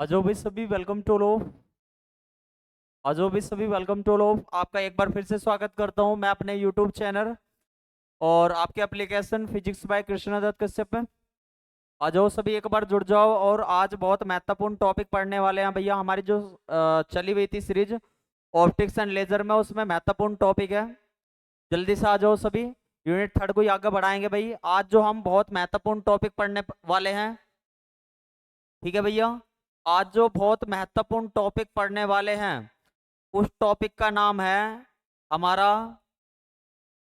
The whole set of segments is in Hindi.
अजो भी सभी वेलकम टू लो। अजो भी सभी वेलकम टू लो। आपका एक बार फिर से स्वागत करता हूं मैं अपने यूट्यूब चैनल और आपके application physics by Krishnadutt Kashyap में। आ जाओ सभी एक बार जुड़ जाओ और आज बहुत महत्वपूर्ण टॉपिक पढ़ने वाले हैं भैया। हमारी जो चली हुई थी सीरीज ऑप्टिक्स एंड लेजर में, उसमें महत्वपूर्ण टॉपिक है। जल्दी से आ जाओ सभी। यूनिट थर्ड को ही आगे बढ़ाएंगे भाई। आज जो हम बहुत महत्वपूर्ण टॉपिक पढ़ने वाले हैं, ठीक है भैया। आज जो बहुत महत्वपूर्ण टॉपिक पढ़ने वाले हैं उस टॉपिक का नाम है हमारा,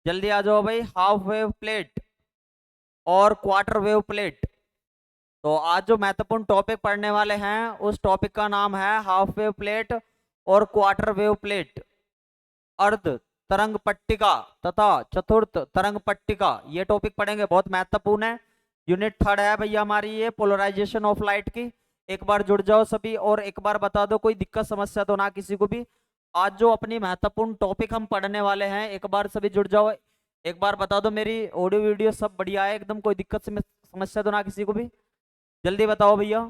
जल्दी आ जाओ भाई, हाफ वेव प्लेट और क्वार्टर वेव प्लेट। तो आज जो महत्वपूर्ण टॉपिक पढ़ने वाले हैं उस टॉपिक का नाम है हाफ वेव प्लेट और क्वार्टर वेव प्लेट, अर्ध तरंग पट्टिका तथा चतुर्थ तरंग पट्टिका। ये टॉपिक पढ़ेंगे, बहुत महत्वपूर्ण है। यूनिट थर्ड है भैया हमारी ये पोलराइजेशन ऑफ लाइट की। एक बार जुड़ जाओ सभी और एक बार बता दो कोई दिक्कत समस्या तो ना किसी को भी। आज जो अपनी महत्वपूर्ण टॉपिक हम पढ़ने वाले हैं, एक बार सभी जुड़ जाओ। एक बार बता दो मेरी ऑडियो वीडियो सब बढ़िया है एकदम, कोई दिक्कत समस्या तो ना किसी को भी। जल्दी बताओ भैया।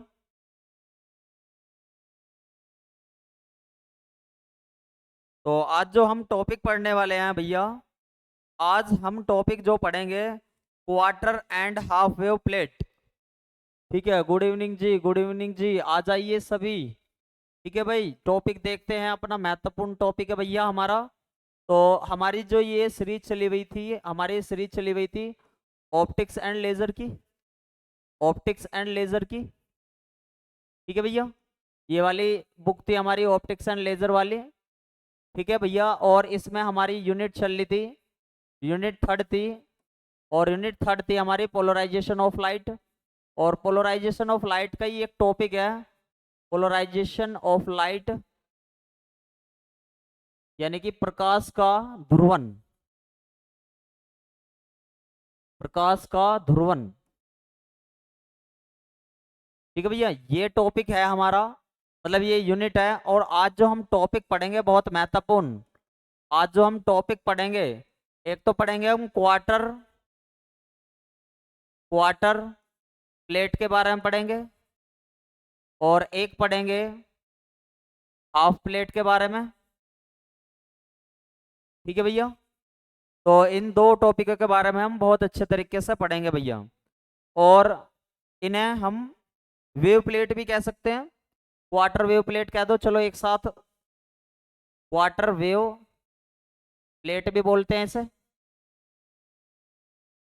तो आज जो हम टॉपिक पढ़ने वाले हैं भैया, आज हम टॉपिक जो पढ़ेंगे quarter and half wave plate. ठीक है, गुड इवनिंग जी, गुड इवनिंग जी, आ जाइए सभी। ठीक है भाई, टॉपिक देखते हैं। अपना महत्वपूर्ण टॉपिक है भैया हमारा। तो हमारी जो ये सीरीज चली हुई थी, हमारी सीरीज चली हुई थी ऑप्टिक्स एंड लेजर की। ऑप्टिक्स एंड लेजर की, ठीक है भैया। ये वाली बुक थी हमारी ऑप्टिक्स एंड लेजर वाली। ठीक है भैया, और इसमें हमारी यूनिट चल रही थी, यूनिट थर्ड थी। और यूनिट थर्ड थी हमारी पोलराइजेशन ऑफ लाइट। और पोलराइजेशन ऑफ लाइट का ही एक टॉपिक है, पोलराइजेशन ऑफ लाइट, यानी कि प्रकाश का ध्रुवन। प्रकाश का ध्रुवन, ठीक है भैया। ये टॉपिक है हमारा, मतलब ये यूनिट है। और आज जो हम टॉपिक पढ़ेंगे बहुत महत्वपूर्ण। आज जो हम टॉपिक पढ़ेंगे, एक तो पढ़ेंगे हम क्वार्टर, क्वार्टर प्लेट के बारे में पढ़ेंगे। और एक पढ़ेंगे हाफ प्लेट के बारे में। ठीक है भैया। तो इन दो टॉपिकों के बारे में हम बहुत अच्छे तरीके से पढ़ेंगे भैया। और इन्हें हम वेव प्लेट भी कह सकते हैं, क्वार्टर वेव प्लेट कह दो चलो एक साथ। क्वार्टर वेव प्लेट भी बोलते हैं इसे,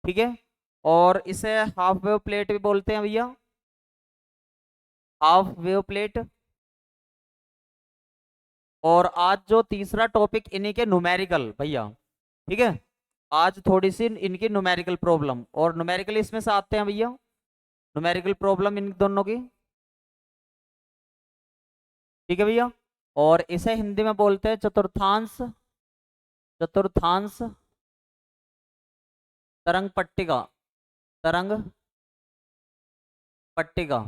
ठीक है। और इसे हाफ वेव प्लेट भी बोलते हैं भैया, हाफ वेव प्लेट। और आज जो तीसरा टॉपिक इन्हीं के न्यूमेरिकल भैया, ठीक है। आज थोड़ी सी इनकी न्यूमेरिकल प्रॉब्लम, और न्यूमेरिकल इसमें से आते हैं भैया, न्यूमेरिकल प्रॉब्लम इन दोनों की, ठीक है भैया। और इसे हिंदी में बोलते हैं चतुर्थांश, चतुर्थांश तरंग पट्टिका, तरंग पट्टिका,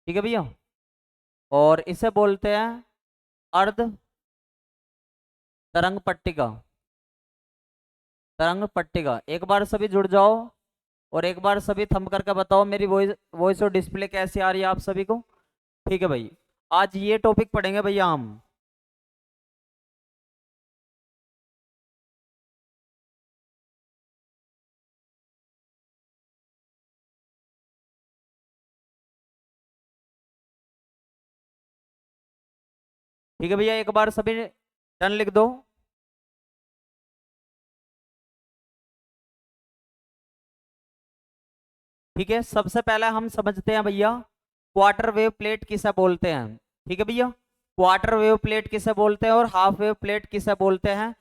ठीक है भैया। और इसे बोलते हैं अर्ध तरंग पट्टिका, तरंग पट्टिका। एक बार सभी जुड़ जाओ और एक बार सभी थंब करके बताओ मेरी वॉइस, वॉइस और डिस्प्ले कैसी आ रही है आप सभी को। ठीक है भाई, आज ये टॉपिक पढ़ेंगे भैया हम। ठीक है भैया, एक बार सभी डन लिख दो। ठीक है, सबसे पहले हम समझते हैं भैया क्वार्टर वेव प्लेट किसे बोलते हैं। ठीक है भैया, क्वार्टर वेव प्लेट किसे बोलते हैं और हाफ वेव प्लेट किसे बोलते हैं,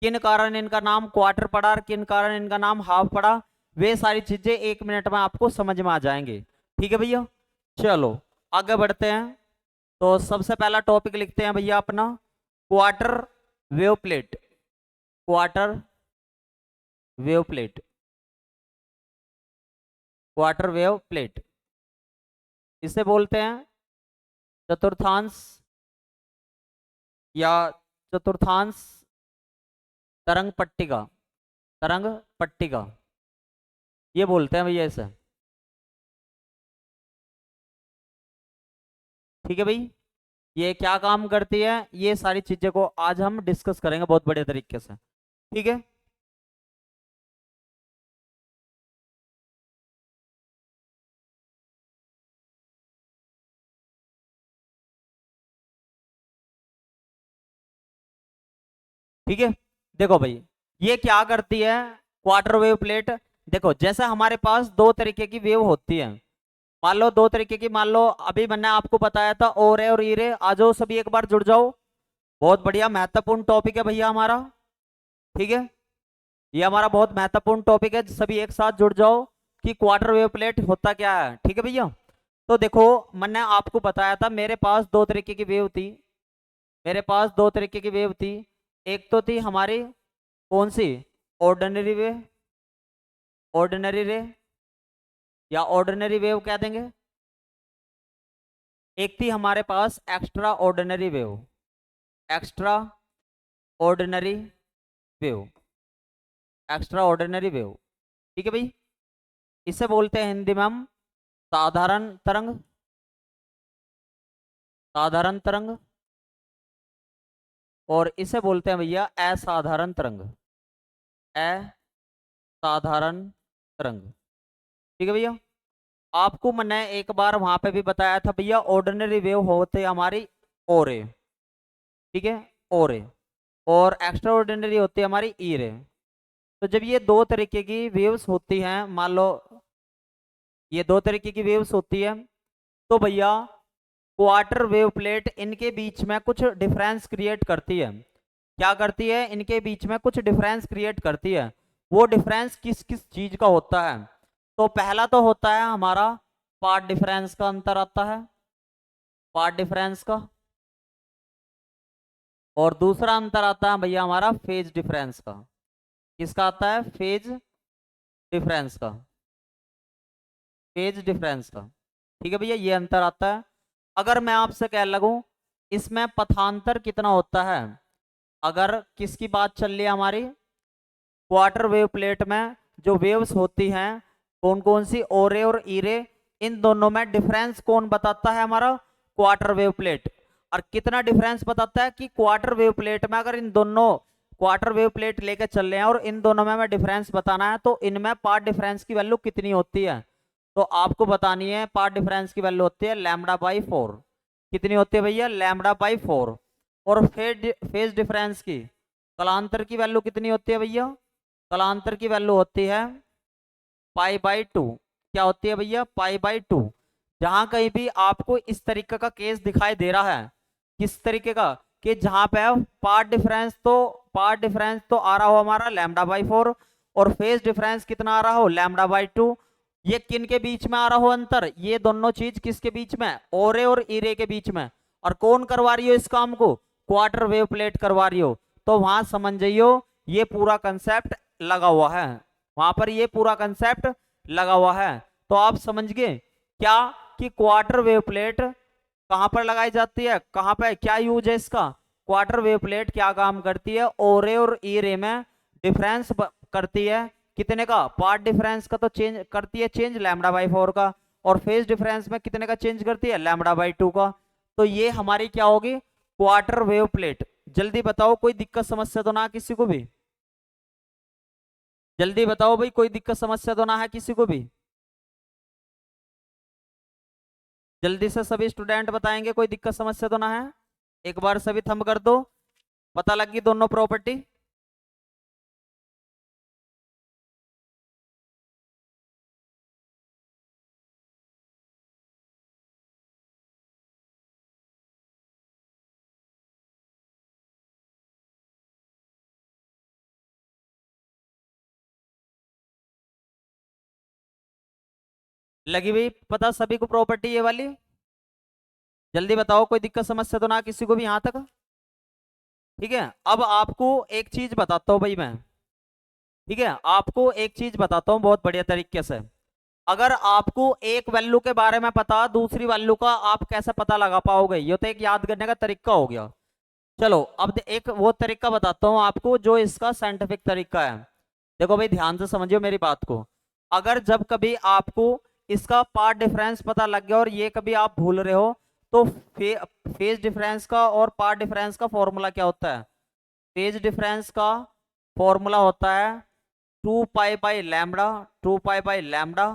किन कारण इनका नाम क्वार्टर पड़ा और किन कारण इनका नाम हाफ पड़ा, वे सारी चीजें एक मिनट में आपको समझ में आ जाएंगे। ठीक है भैया, चलो आगे बढ़ते हैं। तो सबसे पहला टॉपिक लिखते हैं भैया अपना quarter wave plate, quarter wave plate, quarter wave plate. इसे बोलते हैं चतुर्थांश या चतुर्थांश तरंग पट्टिका, तरंग पट्टिका, ये बोलते हैं भैया इसे। ठीक है भाई, ये क्या काम करती है, ये सारी चीजें को आज हम डिस्कस करेंगे बहुत बढ़िया तरीके से। ठीक है, ठीक है। देखो भाई, ये क्या करती है, क्वार्टर वेव प्लेट। देखो जैसे हमारे पास दो तरीके की वेव होती है, मान लो दो तरीके की, मान लो अभी मैंने आपको बताया था ओ रे और ई रे। आ जाओ सभी एक बार जुड़ जाओ, बहुत बढ़िया महत्वपूर्ण टॉपिक है भैया हमारा। ठीक है, ये हमारा बहुत महत्वपूर्ण टॉपिक है, सभी एक साथ जुड़ जाओ कि क्वार्टर वेव प्लेट होता क्या है। ठीक है भैया, तो देखो मैंने आपको बताया था मेरे पास दो तरीके की वेव थी, मेरे पास दो तरीके की वेव थी। एक तो थी हमारी कौन सी, ऑर्डिनरी वेव, ऑर्डिनरी रे या ऑर्डिनरी वेव कह देंगे। एक थी हमारे पास extraordinary wave, extraordinary wave, extraordinary wave. ठीक है भाई, इसे बोलते हैं हिंदी में हम साधारण तरंग, साधारण तरंग। और इसे बोलते हैं भैया असाधारण तरंग, असाधारण तरंग। ठीक है भैया, आपको मैंने एक बार वहां पे भी बताया था भैया, ऑर्डिनरी वेव होते हमारी ओ रे, ठीक है, ओ रे, और एक्स्ट्रा ऑर्डिनरी होती है हमारी ई रे। तो जब ये दो तरीके की वेव्स होती हैं, मान लो ये दो तरीके की वेव्स होती है, तो भैया क्वार्टर वेव प्लेट इनके बीच में कुछ डिफरेंस क्रिएट करती है। क्या करती है, इनके बीच में कुछ डिफरेंस क्रिएट करती है। वो डिफरेंस किस किस चीज का होता है, तो पहला तो होता है हमारा पार्ट डिफरेंस का अंतर आता है, पार्ट डिफरेंस का। और दूसरा अंतर आता है भैया हमारा फेज डिफरेंस का। किसका आता है, फेज डिफरेंस का, फेज डिफरेंस का। ठीक है भैया, ये अंतर आता है। अगर मैं आपसे कह लगूं इसमें पथांतर कितना होता है, अगर किसकी बात चल रही है हमारी, क्वार्टर वेव प्लेट में जो वेव्स होती हैं कौन कौन सी, ओ रे और ई रे, इन दोनों में डिफरेंस कौन बताता है हमारा, क्वार्टर वेव प्लेट। और कितना डिफरेंस बताता है कि क्वार्टर वेव प्लेट में अगर इन दोनों क्वार्टर वेव प्लेट लेके चल रहे हैं और इन दोनों में हमें डिफरेंस बताना है, तो इनमें पार्ट डिफरेंस की वैल्यू कितनी होती है। तो आपको बतानी है पार्ट डिफरेंस की वैल्यू होती है लैम्बडा बाई 4। कितनी होती है भैया, लैम्बडा बाई 4। और फेज डिफरेंस की, कलांतर की वैल्यू कितनी होती है भैया, कलांतर की वैल्यू होती है पाई बाई 2। क्या होती है भैया, पाई बाई 2। जहां कहीं भी आपको इस तरीके का केस दिखाई दे रहा है, किस तरीके का, कि जहां पे पार्ट डिफरेंस तो आ रहा हो हमारा लैम्बडा बाई 4, और फेज डिफरेंस कितना आ रहा हो, लैम्बडा बाई 2। ये किन के बीच में आ रहा हो अंतर, ये दोनों चीज किसके बीच में, ओरे और इरे के बीच में। और कौन करवा रही हो इस काम को, क्वार्टर वेव प्लेट करवा रही हो। तो वहां समझ जाइयो ये पूरा कंसेप्ट लगा हुआ है, वहां पर ये पूरा कंसेप्ट लगा हुआ है। तो आप समझ गए क्या, कि क्वार्टर वेव प्लेट कहां पर लगाई जाती है, कहां पर क्या यूज है इसका। क्वार्टर वेव प्लेट क्या काम करती है, ओ रे और ई रे में डिफरेंस करती है, कितने का, पार्ट डिफरेंस का तो चेंज करती है, चेंज लैम्बडा बाई 4 का। और फेज डिफरेंस में कितने का चेंज करती है, लैम्बडा बाई 2 का। तो ये हमारी क्या होगी, क्वार्टर वेव प्लेट। जल्दी बताओ कोई दिक्कत समस्या तो ना किसी को भी, जल्दी बताओ भाई, कोई दिक्कत समस्या तो ना है किसी को भी। जल्दी से सभी स्टूडेंट बताएंगे कोई दिक्कत समस्या तो ना है, एक बार सभी थंब कर दो, पता लगी दोनों प्रॉपर्टी। लगी भाई पता सभी को प्रॉपर्टी ये वाली, जल्दी बताओ कोई दिक्कत समस्या तो ना किसी को भी यहां तक। ठीक है, अब आपको एक चीज बताता हूं भाई मैं, ठीक है, आपको एक चीज बताता हूं बहुत बढ़िया तरीके से। अगर आपको एक वैल्यू के बारे में पता, दूसरी वैल्यू का आप कैसे पता लगा पाओगे, ये तो एक याद करने का तरीका हो गया। चलो अब एक वो तरीका बताता हूँ आपको जो इसका साइंटिफिक तरीका है। देखो भाई ध्यान से समझियो मेरी बात को, अगर जब कभी आपको इसका पार्ट डिफरेंस पता लग गया और ये कभी आप भूल रहे हो, तो फेज डिफरेंस का और पाथ डिफरेंस का फॉर्मूला क्या होता है? फेज डिफरेंस का फॉर्मूला होता है 2 pi by lambda, 2 pi by lambda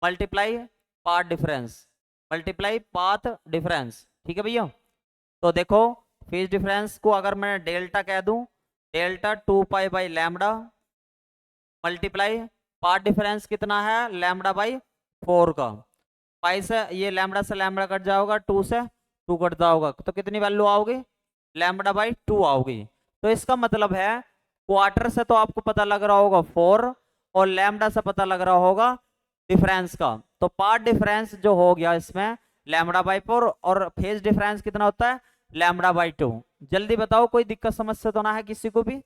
multiply path difference, multiply path difference. ठीक है भैया। तो देखो फेज डिफरेंस को अगर मैं डेल्टा कह दूं, delta 2 pi by lambda multiply path difference कितना है, λ/4 का। पाई से ये लैम्बडा से लैम्बडा कट जाओगा, 2 से 2 कट जाओगा, तो कितनी वैल्यू आओगी, λ/2 आओगी। तो इसका मतलब है क्वार्टर से तो आपको पता लग रहा होगा 4 और लैम्बडा से पता लग रहा होगा डिफरेंस का। तो पार्ट डिफरेंस जो हो गया इसमें λ/4 और फेज डिफरेंस कितना होता है, λ/2। जल्दी बताओ कोई दिक्कत समस्या तो ना है किसी को भी?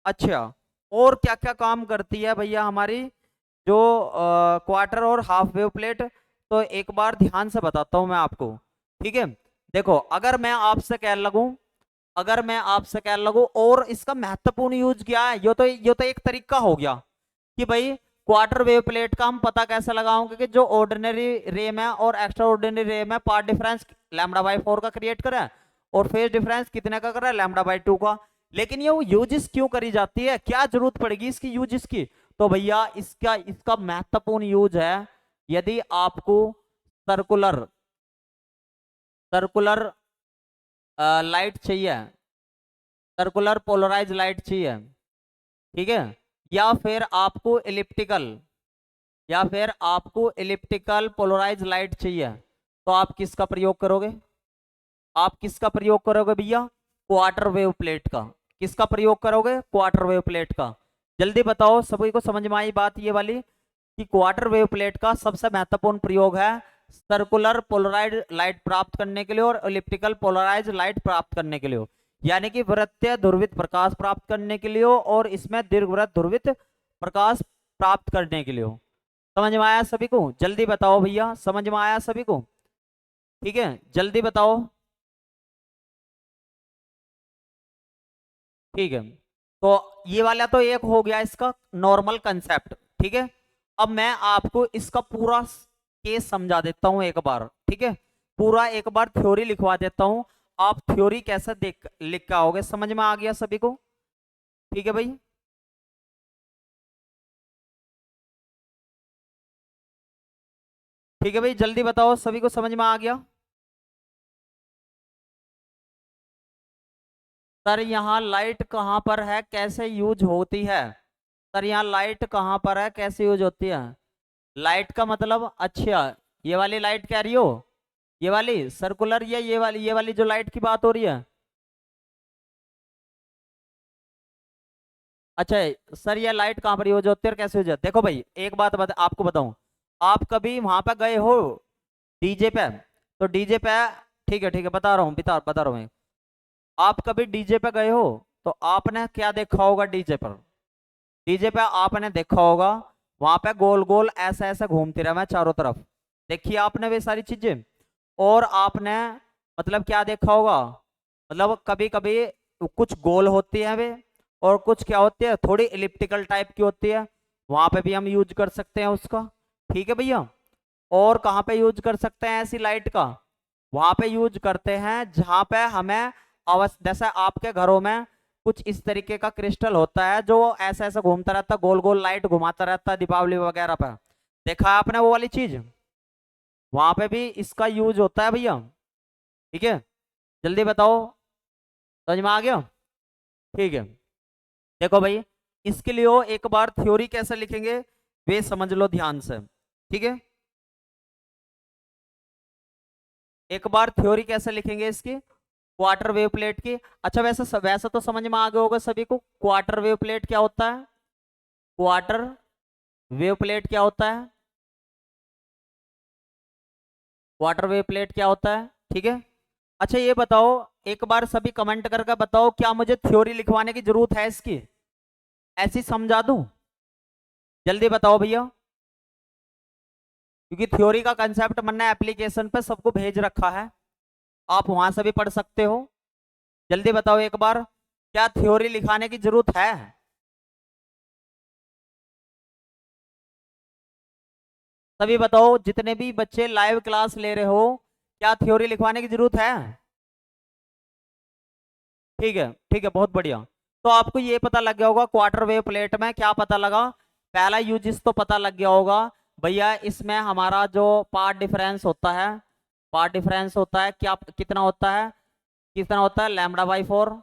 अच्छा, और क्या क्या काम करती है भैया हमारी जो क्वार्टर और हाफ वेव प्लेट, तो एक बार ध्यान से बताता हूं मैं आपको। ठीक है, देखो अगर मैं आपसे कह लगूं, अगर मैं आपसे कह लगूं और इसका महत्वपूर्ण यूज क्या है, ये तो एक तरीका हो गया कि भाई क्वार्टर वेव प्लेट का हम पता कैसे लगाओगे कि जो ऑर्डिनरी रेम है और एक्स्ट्रा ऑर्डिनरी रेम है पार्ट डिफरेंस λ/4 का क्रिएट करा है और फेज डिफरेंस कितने का करा है, λ/2 का। लेकिन ये यूजिस क्यों करी जाती है, क्या जरूरत पड़ेगी इसकी यूजिस की? तो भैया इसका इसका महत्वपूर्ण यूज है यदि आपको सर्कुलर सर्कुलर लाइट चाहिए, सर्कुलर पोलराइज लाइट चाहिए, ठीक है, या फिर आपको इलिप्टिकल, या फिर आपको इलिप्टिकल पोलराइज लाइट चाहिए, तो आप किसका प्रयोग करोगे? आप किसका प्रयोग करोगे भैया? क्वार्टर वेव प्लेट का। किसका प्रयोग करोगे? क्वार्टर वेव प्लेट का। जल्दी बताओ, सभी को समझ में आई बात ये वाली कि क्वार्टर वेव प्लेट का सबसे महत्वपूर्ण प्रयोग है सर्कुलर पोलराइज लाइट प्राप्त करने के लिए और इलिप्टिकल पोलराइज लाइट प्राप्त करने के लिए, यानी कि वृत्तीय ध्रुवित प्रकाश प्राप्त करने के लिए और इसमें दीर्घवृत्त ध्रुवित प्रकाश प्राप्त करने के लिए। समझ में आया सभी को? जल्दी बताओ भैया, समझ में आया सभी को? ठीक है, जल्दी बताओ। ठीक है, तो ये वाला तो एक हो गया इसका नॉर्मल कंसेप्ट। ठीक है, अब मैं आपको इसका पूरा केस समझा देता हूं एक बार। ठीक है, पूरा एक बार थ्योरी लिखवा देता हूं, आप थ्योरी कैसे देख लिख के आओगे, समझ में आ गया सभी को? ठीक है भाई, ठीक है भाई, जल्दी बताओ सभी को समझ में आ गया? सर यहाँ लाइट कहाँ पर है, कैसे यूज होती है? सर यहाँ लाइट कहाँ पर है, कैसे यूज होती है? लाइट का मतलब, अच्छा ये वाली लाइट कह रही हो, ये वाली सर्कुलर, या ये वाली जो लाइट की बात हो रही है? अच्छा सर, ये लाइट कहाँ पर यूज होती है और कैसे यूज होती है? देखो भाई एक बात आपको बताऊं, आप कभी वहां पर गए हो डीजे पे? तो डीजे पे, ठीक है बता रहा हूँ, बता रहा हूँ, आप कभी डीजे पे गए हो तो आपने क्या देखा होगा डीजे पर? डीजे पे आपने देखा होगा वहां पे गोल गोल ऐसा ऐसा घूमती रहा मैं चारों तरफ, देखिए आपने वे सारी चीजें। और आपने मतलब क्या देखा होगा, मतलब कभी कभी कुछ गोल होती है वे और कुछ क्या होती है थोड़ी इलिप्टिकल टाइप की होती है, वहां पे भी हम यूज कर सकते हैं उसका। ठीक है भैया, और कहाँ पे यूज कर सकते हैं ऐसी लाइट का? वहां पे यूज करते हैं जहां पे हमें जैसे आपके घरों में कुछ इस तरीके का क्रिस्टल होता है जो ऐसा ऐसा घूमता रहता है, गोल गोल लाइट घुमाता रहता है दीपावली वगैरह पे, देखा है आपने वो वाली चीज? वहां पे भी इसका यूज होता है भैया। ठीक है, जल्दी बताओ, समझ में आ गया? ठीक है, देखो भाई इसके लिए हो एक बार थ्योरी कैसे लिखेंगे वे समझ लो ध्यान से। ठीक है, एक बार थ्योरी कैसे लिखेंगे इसकी, क्वार्टर वेव प्लेट की। अच्छा वैसे तो समझ में आ गया होगा सभी को क्वार्टर वेव प्लेट क्या होता है, क्वार्टर वेव प्लेट क्या होता है, क्वार्टर वेव प्लेट क्या होता है। ठीक है, अच्छा ये बताओ, एक बार सभी कमेंट करके बताओ क्या मुझे थ्योरी लिखवाने की जरूरत है इसकी, ऐसी समझा दूं? जल्दी बताओ भैया, क्योंकि थ्योरी का कंसेप्ट मैंने एप्लीकेशन पे सबको भेज रखा है, आप वहां से भी पढ़ सकते हो। जल्दी बताओ एक बार, क्या थ्योरी लिखाने की जरूरत है? सभी बताओ, जितने भी बच्चे लाइव क्लास ले रहे हो, क्या थ्योरी लिखवाने की जरूरत है? ठीक है, बहुत बढ़िया। तो आपको ये पता लग गया होगा क्वार्टर वेव प्लेट में क्या पता लगा। पहला यूजिस तो पता लग गया होगा भैया, इसमें हमारा जो पार्ट डिफरेंस होता है, पार्ट डिफरेंस होता है क्या, कितना होता है, कितना होता है λ/4।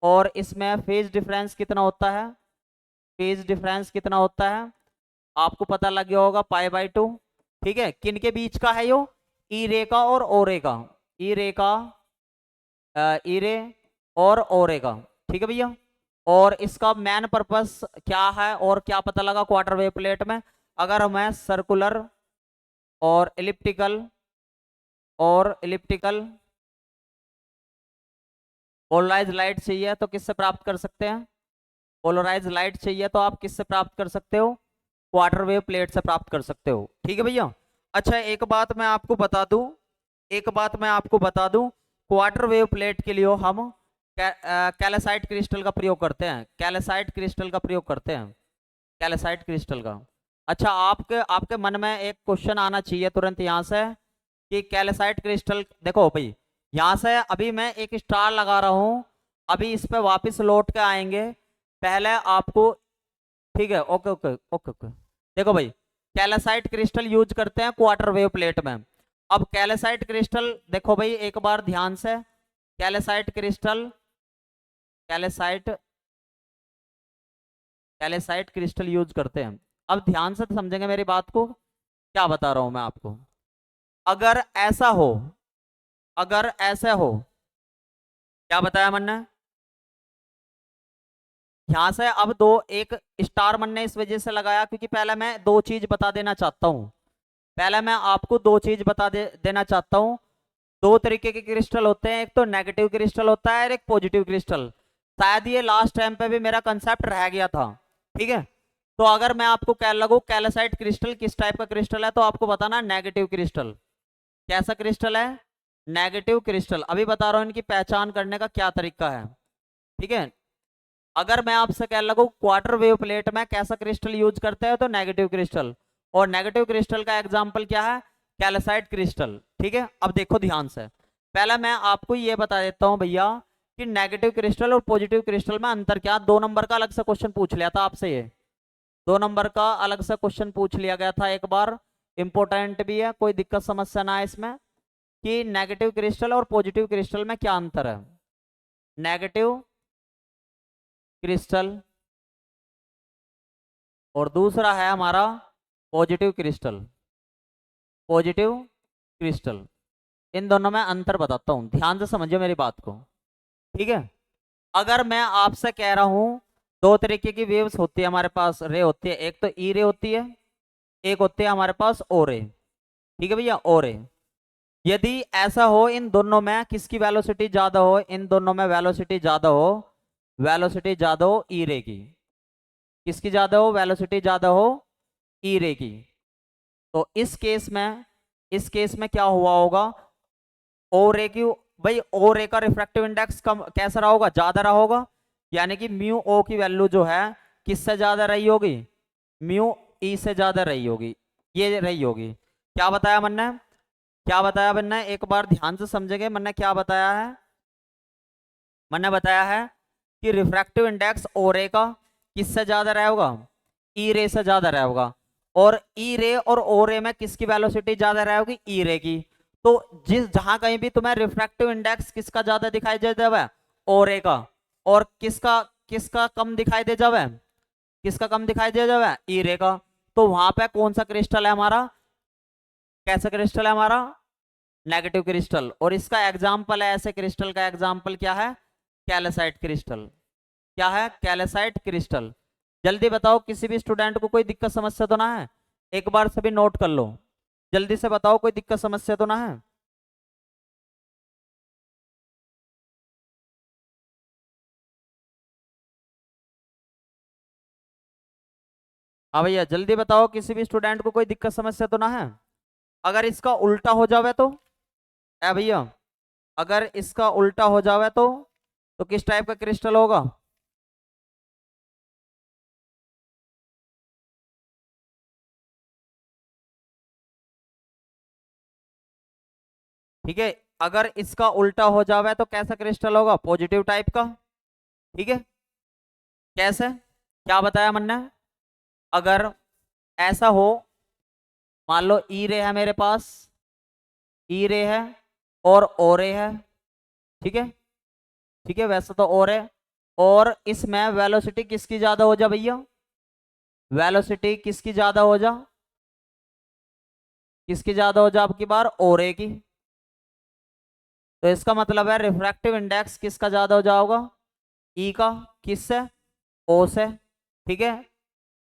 और इसमें फेज डिफरेंस कितना होता है, फेज डिफरेंस कितना होता है आपको पता लग गया होगा π/2। ठीक है, किन के बीच का है यो, ई रे का और ओ रे का, ई रे का, ई रे और ओ रे का। ठीक है भैया। और इसका मेन पर्पस क्या है और क्या पता लगा क्वार्टर वेव प्लेट में, अगर हमें सर्कुलर और इलिप्टिकल पोलराइज लाइट चाहिए तो किससे प्राप्त कर सकते हैं, पोलराइज लाइट चाहिए तो आप किससे प्राप्त कर सकते हो, क्वार्टर वेव प्लेट से प्राप्त कर सकते हो। ठीक है भैया। अच्छा एक बात मैं आपको बता दूं, एक बात मैं आपको बता दूं, क्वार्टर वेव प्लेट के लिए हम कैल्साइट क्रिस्टल का प्रयोग करते हैं, कैल्साइट क्रिस्टल का प्रयोग करते हैं, कैल्साइट क्रिस्टल का। अच्छा आपके आपके मन में एक क्वेश्चन आना चाहिए तुरंत यहाँ से कि कैल्साइट क्रिस्टल, देखो भाई यहाँ से अभी मैं एक स्टार लगा रहा हूँ, अभी इस पे वापस लौट के आएंगे, पहले आपको, ठीक है, ओके ओके ओके ओके। देखो भाई कैल्साइट क्रिस्टल यूज करते हैं क्वार्टर वेव प्लेट में। अब कैल्साइट क्रिस्टल देखो भाई एक बार ध्यान से, calcite crystal, calcite calcite crystal use करते हैं। अब ध्यान से समझेंगे मेरी बात को, क्या बता रहा हूं मैं आपको। अगर ऐसा हो, अगर ऐसा हो, क्या बताया मैंने, यहां से अब दो, एक स्टार मैंने इस वजह से लगाया क्योंकि पहले मैं दो चीज बता देना चाहता हूं, पहले मैं आपको दो चीज देना चाहता हूं। दो तरीके के क्रिस्टल होते हैं, एक तो नेगेटिव क्रिस्टल होता है और एक पॉजिटिव क्रिस्टल। शायद ये लास्ट टाइम पे भी मेरा कंसेप्ट रह गया था। ठीक है, तो अगर मैं आपको कह लगू कैल्साइट क्रिस्टल किस टाइप का क्रिस्टल है तो आपको बताना नेगेटिव क्रिस्टल। कैसा क्रिस्टल है, नेगेटिव क्रिस्टल। अभी बता रहा हूं इनकी पहचान करने का क्या तरीका है। ठीक है, अगर मैं आपसे कह लगू क्वार्टर वेव प्लेट में कैसा क्रिस्टल यूज करते हैं तो नेगेटिव क्रिस्टल, और नेगेटिव क्रिस्टल का एग्जांपल क्या है, कैल्साइट क्रिस्टल। ठीक है, अब देखो ध्यान से, पहला मैं आपको ये बता देता हूं भैया कि नेगेटिव क्रिस्टल और पॉजिटिव क्रिस्टल में अंतर क्या, 2 नंबर का अलग से क्वेश्चन पूछ लिया था आपसे, ये 2 नंबर का अलग से क्वेश्चन पूछ लिया गया था एक बार, इंपॉर्टेंट भी है, कोई दिक्कत समस्या ना है इसमें, कि नेगेटिव क्रिस्टल और पॉजिटिव क्रिस्टल में क्या अंतर है। नेगेटिव क्रिस्टल और दूसरा है हमारा पॉजिटिव क्रिस्टल, पॉजिटिव क्रिस्टल। इन दोनों में अंतर बताता हूं, ध्यान से समझिए मेरी बात को। ठीक है, अगर मैं आपसे कह रहा हूं दो तरीके की वेव्स होती है हमारे पास, रे होती है, एक तो ई रे होती है, एक होती है हमारे पास ओ रे। ठीक है भैया, ओ रे। यदि ऐसा हो इन दोनों में किसकी वेलोसिटी ज्यादा हो, इन दोनों में वेलोसिटी ज्यादा हो, वेलोसिटी ज्यादा हो ई रे की, किसकी ज्यादा हो, वेलोसिटी ज्यादा हो ई रे की, तो इस केस में, इस केस में क्या हुआ होगा, ओ रे की, भाई ओ रे का रिफ्रैक्टिव इंडेक्स कम कैसा रहा होगा, ज्यादा रहा होगा, यानी कि म्यू ओ की वैल्यू जो है किससे ज्यादा रही होगी, म्यू ई से ज्यादा रही होगी, ये रही होगी। क्या बताया मैंने, क्या बताया मैंने, एक बार ध्यान से समझेंगे मैंने क्या बताया है, मैंने बताया है कि रिफ्रैक्टिव इंडेक्स ओ रे का किससे ज्यादा रहा होगा, ई रे से ज्यादा रहा होगा, और ई रे और ओ रे में किसकी वेलोसिटी ज्यादा रहा होगी, ई रे की। तो जिस जहां कहीं भी तुम्हें रिफ्रैक्टिव इंडेक्स किसका ज्यादा दिखाई दे जावे, ओ रे का, और किसका किसका कम दिखाई दे जावे, किसका कम दिखाई दे जावे, ई रे का, तो वहां पे कौन सा क्रिस्टल है हमारा, कैसा क्रिस्टल है हमारा, नेगेटिव क्रिस्टल। और इसका एग्जाम्पल है, ऐसे क्रिस्टल का एग्जाम्पल क्या है, कैल्साइट क्रिस्टल। क्या है, कैल्साइट क्रिस्टल। जल्दी बताओ किसी भी स्टूडेंट को कोई दिक्कत समस्या तो ना है, एक बार सभी नोट कर लो, जल्दी से बताओ कोई दिक्कत समस्या तो ना है। हाँ भैया जल्दी बताओ किसी भी स्टूडेंट को कोई दिक्कत समस्या तो ना है। अगर इसका उल्टा हो जावे तो, है भैया, अगर इसका उल्टा हो जावे तो किस टाइप का क्रिस्टल होगा, ठीक है। अगर इसका उल्टा हो जावे तो कैसा क्रिस्टल होगा? पॉजिटिव टाइप का। ठीक है, कैसे, क्या बताया मैंने? अगर ऐसा हो, मान लो ई रे है मेरे पास, ई रे है और ओ रे है। ठीक है, ठीक है, वैसे तो और है। और इसमें वेलोसिटी किसकी ज्यादा हो जा भैया? वेलोसिटी किसकी ज्यादा हो जा? किसकी ज्यादा हो जा आपकी बार? ओरे की। तो इसका मतलब है रिफ्रैक्टिव इंडेक्स किसका ज्यादा हो जाएगा? ई का। किससे? ओ से। ठीक है,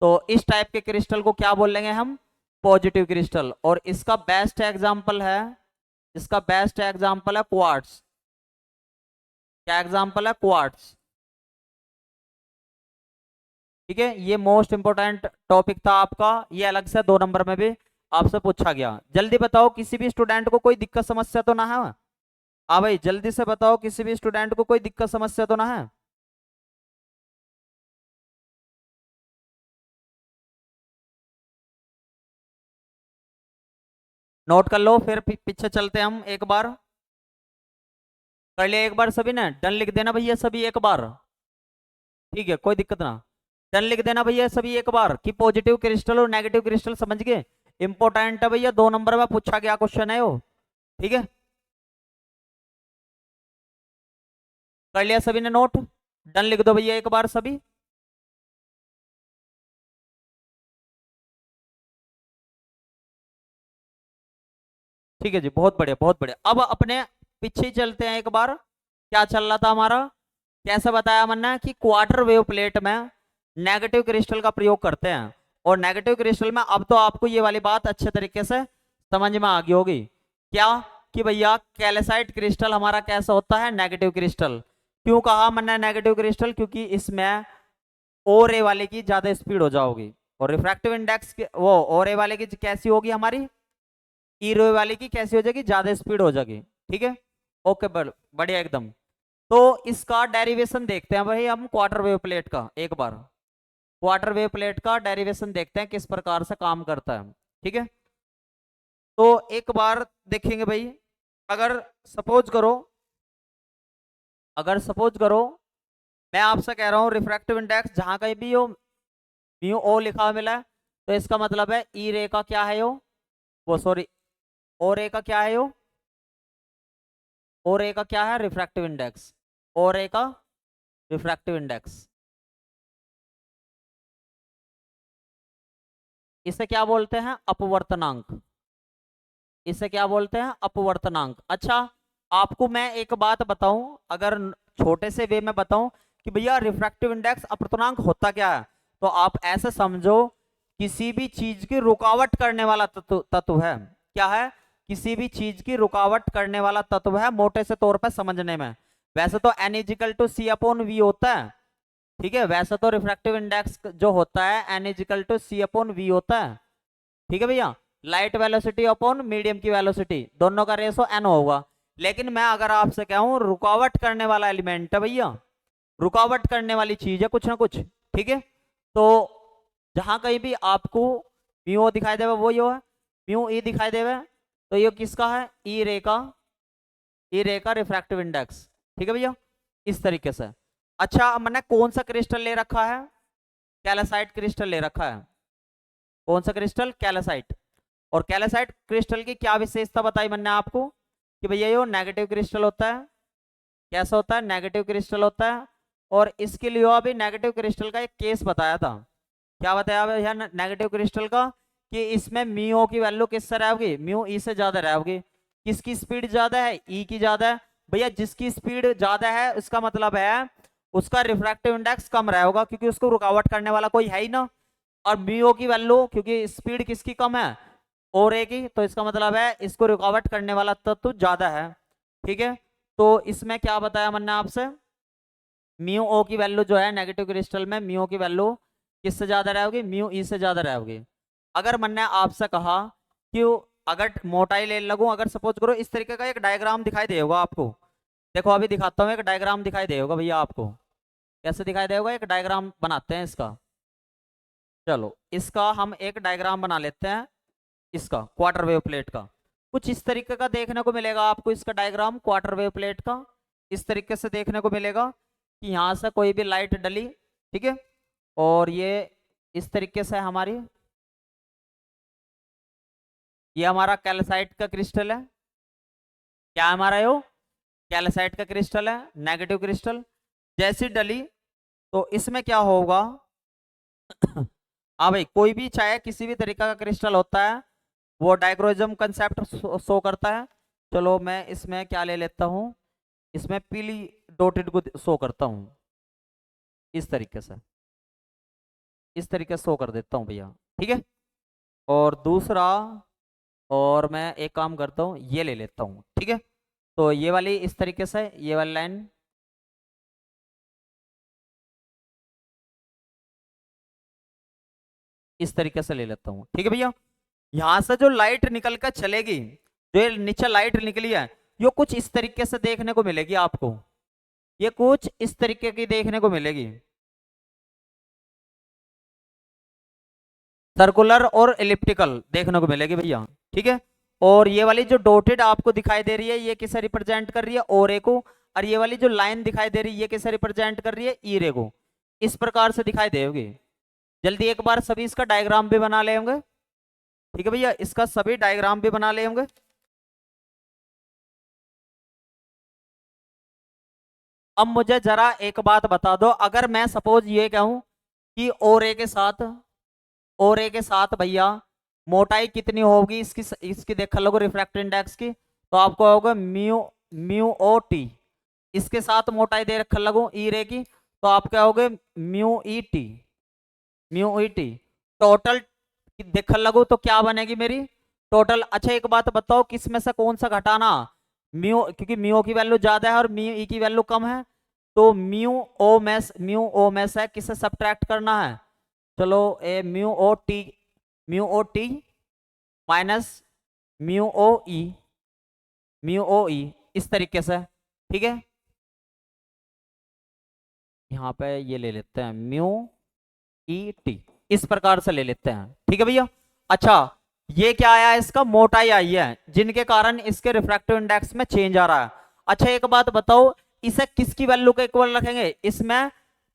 तो इस टाइप के क्रिस्टल को क्या बोलेंगे हम? Positive crystal. और इसका बेस्ट एग्जांपल है, इसका बेस्ट एग्जांपल है क्वार्ट्स। क्या एग्जांपल है? क्वार्ट्स। ठीक है, ये मोस्ट इंपोर्टेंट टॉपिक था आपका, ये अलग से 2 नंबर में भी आपसे पूछा गया। जल्दी बताओ, किसी भी स्टूडेंट को कोई दिक्कत समस्या तो ना है? हाँ भाई, जल्दी से बताओ, किसी भी स्टूडेंट को कोई दिक्कत समस्या तो ना है? नोट कर लो, फिर पीछे चलते हैं हम एक बार। कर लिया एक बार सभी ने? डन लिख देना भैया सभी एक बार। ठीक है, कोई दिक्कत ना। डन लिख देना भैया सभी एक बार कि पॉजिटिव क्रिस्टल और नेगेटिव क्रिस्टल समझ गए। इंपॉर्टेंट है भैया, 2 नंबर में पूछा गया क्वेश्चन है वो। ठीक है, कर लिया सभी ने नोट? डन लिख दो भैया एक बार सभी। ठीक है जी, बहुत बढ़िया बहुत बढ़िया। अब अपने पीछे ही चलते हैं एक बार, क्या चल रहा था हमारा? कैसे बताया मैंने कि क्वार्टर वेव प्लेट में नेगेटिव क्रिस्टल का प्रयोग करते हैं। और नेगेटिव क्रिस्टल में अब तो आपको ये वाली बात अच्छे तरीके से समझ में आ गई होगी, क्या? कि भैया कैल्साइट क्रिस्टल हमारा कैसा होता है? Negative crystal. क्यों कहा मैंने नेगेटिव क्रिस्टल? क्योंकि इसमें ओ रे वाले की ज्यादा स्पीड हो जाओगी, और रिफ्रैक्टिव इंडेक्स वो ओ रे वाले की कैसी होगी हमारी? ई रे वाले की कैसी हो जाएगी? ज्यादा स्पीड हो जाएगी। ठीक है, ओके, बढ़िया एकदम। तो इसका डेरिवेशन देखते हैं भाई हम, क्वार्टर वेव प्लेट का एक बार। क्वार्टर वेव प्लेट का डेरिवेशन देखते हैं किस प्रकार से काम करता है। ठीक है, तो एक बार देखेंगे भाई। अगर सपोज करो, अगर सपोज करो मैं आपसे कह रहा हूं रिफ्रैक्टिव इंडेक्स जहां कहीं भी हो म्यू ओ लिखा हुआ मिला है, तो इसका मतलब है ई रे का क्या है यो? वो सॉरी, ओ रे का क्या है यो? ओ रे का क्या है? Refractive index. ओ रे का रिफ्रैक्टिव इंडेक्स, इसे क्या बोलते हैं? अपवर्तनांक। इसे क्या बोलते हैं? अपवर्तनांक। अच्छा, आपको मैं एक बात बताऊं, अगर छोटे से वे में बताऊं कि भैया रिफ्रैक्टिव इंडेक्स अपवर्तनांक होता क्या है, तो आप ऐसे समझो, किसी भी चीज की रुकावट करने वाला तत्व है। क्या है? किसी भी चीज की रुकावट करने वाला तत्व है, मोटे से तौर पर समझने में। वैसे तो N equal to C upon V होता है। ठीक है, वैसे तो रिफ्रैक्टिव इंडेक्स जो होता है N equal to C upon V होता है। ठीक है भैया, लाइट वेलोसिटी अपॉन मीडियम की वेलोसिटी, दोनों का रेशो एन होगा। लेकिन मैं अगर आपसे कहूं रुकावट करने वाला एलिमेंट है भैया, रुकावट करने वाली चीज है कुछ ना कुछ। ठीक है, तो जहां कहीं भी आपको म्यू दिखाई देवे वो यो है, म्यू ई दिखाई देवे, तो ये किसका है? ई रे का, ई रे का रिफ्रैक्टिव इंडेक्स। ठीक है भैया, इस तरीके से। अच्छा, मैंने कौन सा क्रिस्टल ले रखा है? कैल्साइट क्रिस्टल ले रखा है। कौन सा क्रिस्टल? कैल्साइट। और कैल्साइट क्रिस्टल की क्या विशेषता बताई मैंने आपको? कि भैया ये नेगेटिव क्रिस्टल होता है। कैसा होता है? नेगेटिव क्रिस्टल होता है। और इसके लिए अभी नेगेटिव क्रिस्टल का एक केस बताया था। क्या बताया भैया नेगेटिव क्रिस्टल का? कि इसमें म्यू की वैल्यू किससे रहेगी? म्यू ई से ज्यादा रहेगी। किसकी स्पीड ज्यादा है? ई की ज्यादा है। भैया जिसकी स्पीड ज्यादा है इसका मतलब है उसका रिफ्रैक्टिव इंडेक्स कम रहेगा, क्योंकि उसको रुकावट करने वाला कोई है ही ना। और म्यू की वैल्यू, क्योंकि स्पीड किसकी कम है? और ए की, तो इसका मतलब है इसको रुकावट करने वाला तत्व ज्यादा है। ठीक है, तो इसमें क्या बताया मैंने आपसे? म्यू ओ की वैल्यू जो है नेगेटिव क्रिस्टल में, म्यू की वैल्यू किससे ज्यादा रहेगी? म्यू ई से ज्यादा रहेगी। अगर मैंने आपसे कहा कि अगर मोटाई ले लगूं, अगर सपोज करो इस तरीके का एक डायग्राम दिखाई देगा आपको, देखो अभी दिखाता हूँ, एक डायग्राम दिखाई देगा भैया आपको। कैसे दिखाई देगा? एक डायग्राम बनाते हैं इसका। चलो इसका हम एक डायग्राम बना लेते हैं, इसका क्वार्टर वेव प्लेट का। कुछ इस तरीके का देखने को मिलेगा आपको इसका डायग्राम क्वार्टर वेव प्लेट का। इस तरीके से देखने को मिलेगा कि यहाँ से कोई भी लाइट डली, ठीक है, और ये इस तरीके से हमारी, ये हमारा कैल्साइट का क्रिस्टल है। क्या है हमारा यो? कैल्साइट का क्रिस्टल है, नेगेटिव क्रिस्टल। जैसी डली तो इसमें क्या होगा हाँ भाई, कोई भी चाहे किसी भी तरीका का क्रिस्टल होता है वो डायक्रोइज्म कंसेप्ट शो करता है। चलो मैं इसमें क्या ले लेता हूँ, इसमें पीली डॉटेड को शो करता हूँ इस तरीके से, इस तरीके से शो कर देता हूँ भैया, ठीक है। और दूसरा, और मैं एक काम करता हूँ, ये ले लेता हूँ, ठीक है। तो ये वाली इस तरीके से, ये वाली लाइन इस तरीके से ले लेता हूँ, ठीक है भैया। यहां से जो लाइट निकल कर चलेगी, जो ये नीचे लाइट निकली है, ये कुछ इस तरीके से देखने को मिलेगी आपको, ये कुछ इस तरीके की देखने को मिलेगी, सर्कुलर और एलिप्टिकल देखने को मिलेगी भैया, ठीक है। और ये वाली जो डॉटेड आपको दिखाई दे रही है, ये किसे रिप्रेजेंट कर रही है? ओ रे को। और ये वाली जो लाइन दिखाई दे रही है, ये किसे रिप्रेजेंट कर रही है? ई रे को। इस प्रकार से दिखाई देगी। जल्दी एक बार सभी इसका डायग्राम भी बना लेंगे, ठीक है भैया, इसका सभी डायग्राम भी बना लेंगे। अब मुझे जरा एक बात बता दो, अगर मैं सपोज ये कहूं कि ओरे के साथ, ओरे के साथ भैया मोटाई कितनी होगी इसकी, इसकी देख लोगे रिफ्रैक्टिव इंडेक्स की, तो आपको होगा म्यू, म्यू ओ टी। इसके साथ मोटाई दे रख लगू ई रे की, तो आप क्या होगे? Mu E T, mu E T. Total देख लगू तो क्या बनेगी मेरी टोटल? अच्छा एक बात बताओ, किस में से कौन सा घटाना? म्यू, क्योंकि म्यू की वैल्यू ज्यादा है और म्यू ई की वैल्यू कम है, तो म्यू ओ में से किसे सब्ट्रैक्ट करना है? चलो a mu o t minus mu o e, mu o e, इस तरीके से, ठीक है। यहाँ पे ये ले लेते हैं म्यू ई टी, इस प्रकार से ले लेते हैं, ठीक है भैया। अच्छा ये क्या आया? इसका मोटाई आई है, जिनके कारण इसके रिफ्रैक्टिव इंडेक्स में चेंज आ रहा है। अच्छा एक बात बताओ, इसे किसकी वैल्यू के इक्वल रखेंगे? इसमें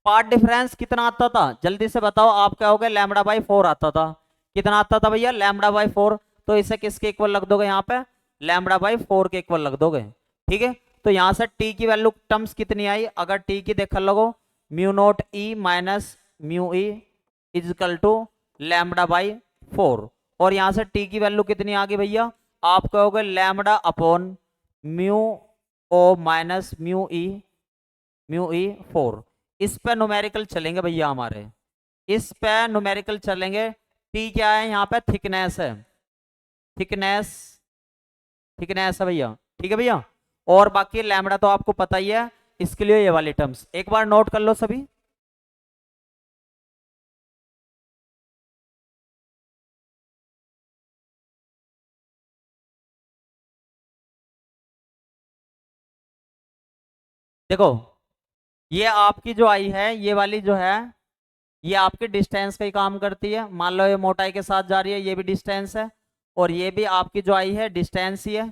पार्ट डिफरेंस कितना आता था? जल्दी से बताओ, आप क्या हो गए? लैम्बडा बाई 4 आता था। कितना आता था भैया? Lambda by 4। तो इसे किसके इक्वल रख दोगे? यहाँ पे लैम्बडा बाई 4 के इक्वल रख दोगे, ठीक है। तो यहाँ से टी की वैल्यू टर्म्स कितनी आई? अगर टी की देख लगो, mu naught E minus mu E equal to lambda by 4। और यहां से टी की वैल्यू कितनी आ गई भैया? आप कहोगे lambda upon mu o minus mu e 4। इस पे न्यूमेरिकल चलेंगे भैया हमारे, इस पे न्यूमेरिकल चलेंगे। टी क्या है? यहाँ पे थिकनेस है, थिकनेस, थिकनेस है भैया, ठीक है भैया। और बाकी लैम्बडा तो आपको पता ही है, इसके लिए ये वाली टर्म्स एक बार नोट कर लो सभी। देखो ये आपकी जो आई है, ये वाली जो है, ये आपकी डिस्टेंस का ही काम करती है। मान लो ये मोटाई के साथ जा रही है, ये भी डिस्टेंस है, और ये भी आपकी जो आई है डिस्टेंस ही है।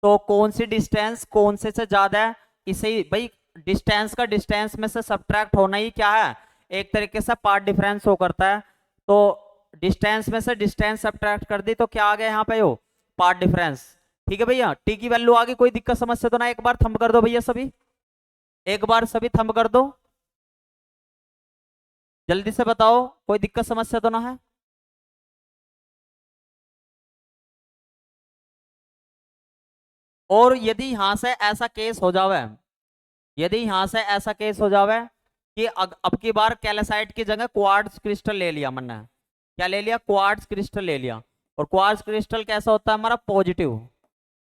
तो कौन सी डिस्टेंस कौन से ज्यादा है? इसे ही भाई, डिस्टेंस का डिस्टेंस में से सब्ट्रैक्ट होना ही क्या है? एक तरीके से पार्ट डिफरेंस हो करता है। तो डिस्टेंस में से डिस्टेंस सब्ट्रैक्ट कर दी तो क्या आ गया यहाँ पे? हो पार्ट डिफरेंस, ठीक है भैया। टी की वैल्यू आ गई, कोई दिक्कत समस्या तो ना? एक बार थंब कर दो भैया सभी, एक बार सभी थंब कर दो, जल्दी से बताओ, कोई दिक्कत समस्या तो ना है? और यदि यहां से ऐसा केस हो जावे, यदि यहां से ऐसा केस हो जावे कि अब की बार कैल्साइट की जगह क्वार्ट्ज क्रिस्टल ले लिया मैंने, क्या ले लिया? क्वार्ट्ज क्रिस्टल ले लिया। और क्वार्ट्ज क्रिस्टल कैसा होता है हमारा? पॉजिटिव,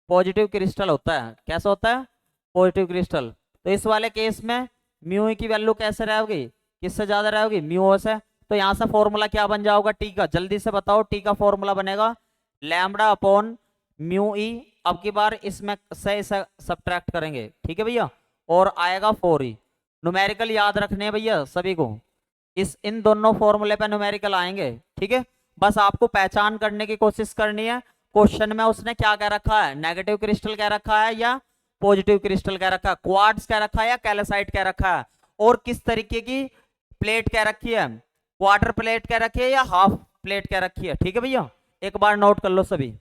पॉजिटिव क्रिस्टल होता है। कैसा होता है? Positive crystal. तो इस वाले केस में म्यू की वैल्यू कैसे रहेगी? किससे ज्यादा रहेगी? म्यू से। तो यहाँ से फॉर्मूला क्या बन जाओगा टी का? जल्दी से बताओ, टी का फॉर्मूला बनेगा लैम्बडा अपॉन म्यू ई। अब की बार इसमें से सब्ट्रैक्ट करेंगे, ठीक है भैया, और आएगा 4 ई। न्यूमेरिकल याद रखने हैं भैया सभी को, इस इन दोनों फॉर्मूले पे न्यूमेरिकल आएंगे, ठीक है। बस आपको पहचान करने की कोशिश करनी है क्वेश्चन में उसने क्या कह रखा है, नेगेटिव क्रिस्टल कह रखा है या पॉजिटिव क्रिस्टल कह रखा है, क्वार्ट्ज कह रखा है या कैल्साइट कह रखा है, और किस तरीके की प्लेट कह रखी है, क्वार्टर प्लेट कह रखी है या हाफ प्लेट कह रखी है। ठीक है भैया, एक बार नोट कर लो सभी,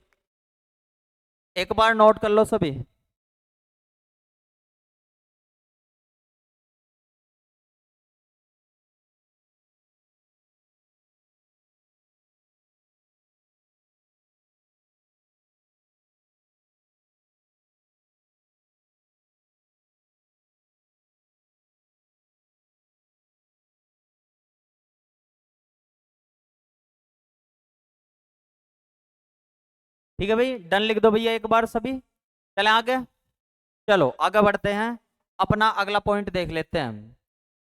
एक बार नोट कर लो सभी। ठीक है भाई, डन लिख दो भैया एक बार सभी। चलें आगे, चलो आगे बढ़ते हैं, अपना अगला पॉइंट देख लेते हैं।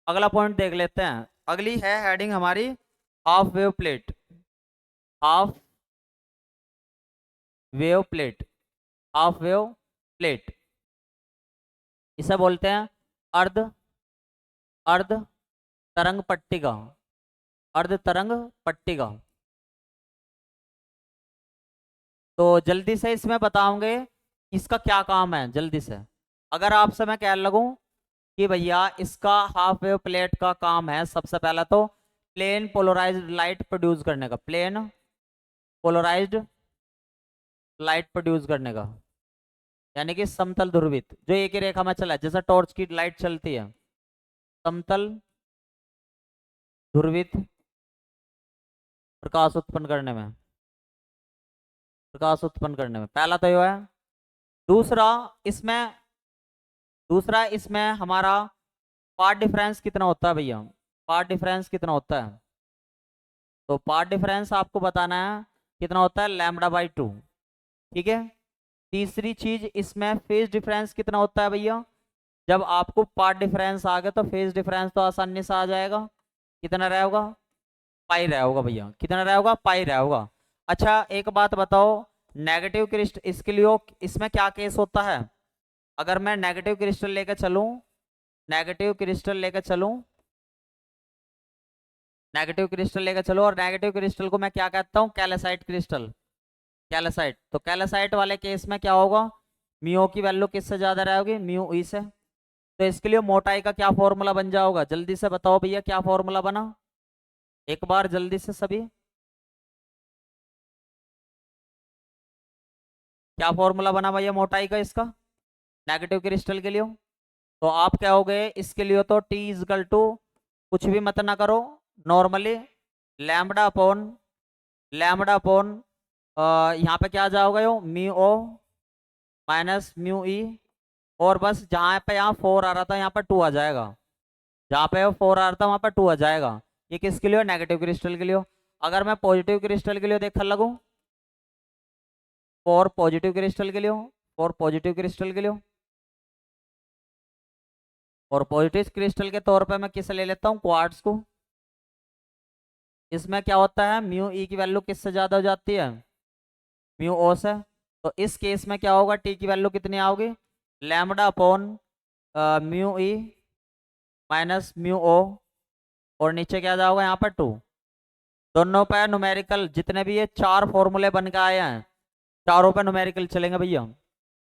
अगला पॉइंट देख लेते हैं, अगली है हेडिंग हमारी half wave plate. Half wave plate, half wave plate, इसे बोलते हैं अर्ध अर्ध तरंग पट्टिका, अर्ध तरंग पट्टिका। तो जल्दी से इसमें बताओगे इसका क्या काम है जल्दी से। अगर आपसे मैं कह लगूं कि भैया इसका हाफ वेव प्लेट का काम है सबसे पहला तो प्लेन पोलराइज्ड लाइट प्रोड्यूस करने का, प्लेन पोलराइज्ड लाइट प्रोड्यूस करने का, यानी कि समतल ध्रुवित जो एक ही रेखा में चला है, जैसे टॉर्च की लाइट चलती है, समतल ध्रुवित प्रकाश उत्पन्न करने में, प्रकाश उत्पन्न करने में, पहला तो ये है। दूसरा इसमें, दूसरा इसमें हमारा पार्ट डिफरेंस कितना होता है भैया, पार्ट डिफरेंस कितना होता है, तो पार्ट डिफरेंस आपको बताना है कितना होता है, लैम्बडा बाई 2। ठीक है, तीसरी चीज इसमें फेज डिफरेंस कितना होता है भैया, जब आपको पार्ट डिफरेंस आ गया तो फेज डिफरेंस तो आसानी से आ जाएगा, कितना रहा होगा, पाई रहा होगा भैया, कितना रहा होगा, पाई रहा होगा। अच्छा एक बात बताओ, नेगेटिव क्रिस्टल इसके लिए इसमें क्या केस होता है, अगर मैं नेगेटिव क्रिस्टल लेकर चलूं, नेगेटिव क्रिस्टल लेकर चलूं, नेगेटिव क्रिस्टल लेकर चलो, और नेगेटिव क्रिस्टल को मैं क्या कहता हूँ, कैल्साइट क्रिस्टल, कैल्साइट। तो कैल्साइट वाले केस में क्या होगा, म्यू की वैल्यू किससे ज्यादा रहेगी, म्यू ई से। तो इसके लिए मोटाई का क्या फॉर्मूला बन जाओगा, जल्दी से बताओ भैया क्या फॉर्मूला बना, एक बार जल्दी से सभी, क्या फॉर्मूला बना भैया मोटाई का इसका, नेगेटिव क्रिस्टल के लिए। तो आप क्या हो गए इसके लिए, तो टी इजकल टू कुछ भी मत ना करो, normally lambda upon, lambda upon यहाँ पे क्या जाओगे, यो mu o minus mu e, और बस जहाँ पे यहाँ 4 आ रहा था यहाँ पर 2 आ जाएगा, जहाँ पे 4 आ रहा था वहाँ पर 2 आ जाएगा। ये किसके लिए, नेगेटिव क्रिस्टल के लिए। अगर मैं पॉजिटिव क्रिस्टल के लिए देखने लगूँ, फॉर पॉजिटिव क्रिस्टल के लिए, फॉर पॉजिटिव क्रिस्टल के लिए, और पॉजिटिव क्रिस्टल के तौर पे मैं किसे ले लेता हूँ, क्वार्ट्ज को। इसमें क्या होता है, म्यू ई की वैल्यू किससे ज्यादा हो जाती है, म्यू ओ से। तो इस केस में क्या होगा, टी की वैल्यू कितनी आओगी, lambda upon mu E minus mu ओ, और नीचे क्या जाओगा यहाँ पर 2। दोनों पे न्यूमेरिकल, जितने भी ये 4 फॉर्मूले बन के आए हैं चारों पे न्यूमेरिकल चलेंगे भैया,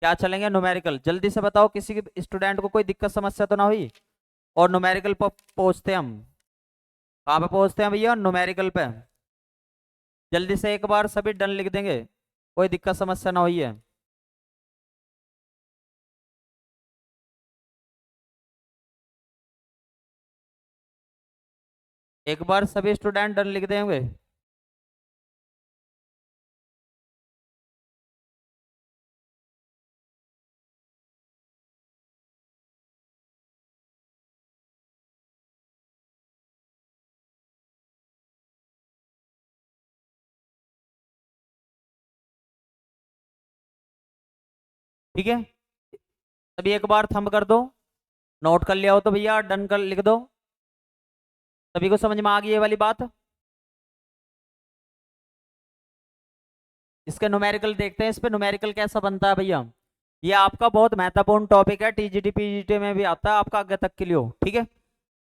क्या चलेंगे, न्यूमेरिकल। जल्दी से बताओ किसी स्टूडेंट को कोई दिक्कत समस्या तो ना हुई। और न्यूमेरिकल पर पहुंचते हैं हम, कहाँ पे पहुंचते हैं भैया, न्यूमेरिकल पे। जल्दी से एक बार सभी डन लिख देंगे, कोई दिक्कत समस्या ना हुई है। एक बार सभी स्टूडेंट डन लिख देंगे। ठीक है, सभी एक बार थंब कर दो, नोट कर लिया हो तो भैया डन कर लिख दो। सभी को समझ में आ गई ये वाली बात। इसके न्यूमेरिकल देखते हैं, इस पे न्यूमेरिकल कैसा बनता है भैया। ये आपका बहुत महत्वपूर्ण टॉपिक है, टीजीटी पीजीटी में भी आता है आपका आगे तक के लिए हो। ठीक है,